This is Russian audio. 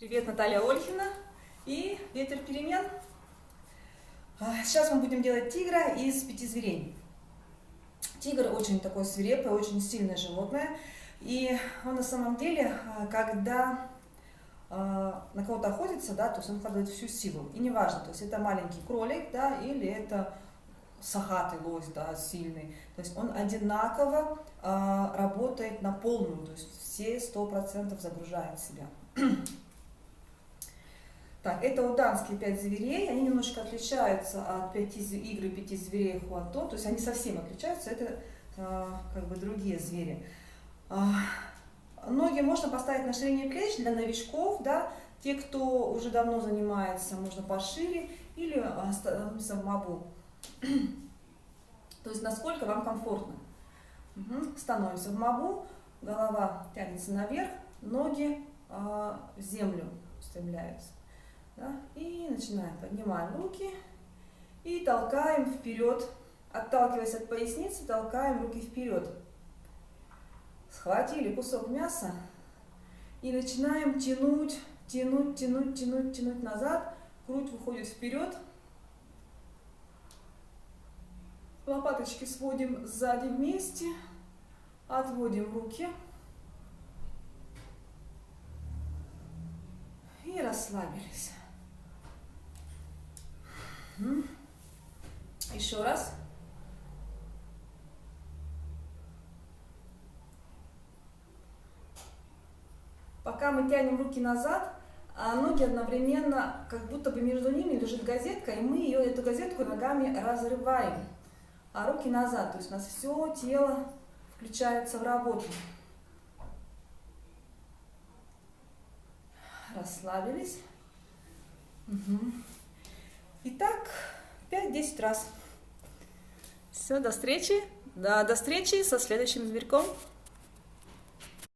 Привет, Наталья Ольхина и ветер перемен. Сейчас мы будем делать тигра из 5 зверей. Тигр очень такой свирепый, очень сильное животное. И он на самом деле, когда на кого-то охотится, да, то есть он вкладывает всю силу. И неважно, то есть это маленький кролик, да, или это сахатый лось, да, сильный. То есть он одинаково работает на полную, то есть все 100% загружает в себя. Так, это уданские 5 зверей, они немножко отличаются от игры 5 зверей Хуато, то есть они совсем отличаются, это как бы другие звери. Ноги можно поставить на ширине плеч для новичков, да, те, кто уже давно занимается, можно пошире или остановиться в мабу. То есть насколько вам комфортно. Становимся в мабу, голова тянется наверх, ноги в землю устремляются. Да? И начинаем, поднимаем руки и толкаем вперед, отталкиваясь от поясницы, толкаем руки вперед. Схватили кусок мяса и начинаем тянуть, тянуть, тянуть, тянуть, тянуть назад. Грудь выходит вперед. Лопаточки сводим сзади вместе, отводим руки и расслабились. Еще раз. Пока мы тянем руки назад, а ноги одновременно, как будто бы между ними лежит газетка, и мы эту газетку ногами разрываем, а руки назад. То есть у нас все тело включается в работу. Расслабились. Итак, 5-10 раз. Все, до встречи. Да, до встречи со следующим зверьком.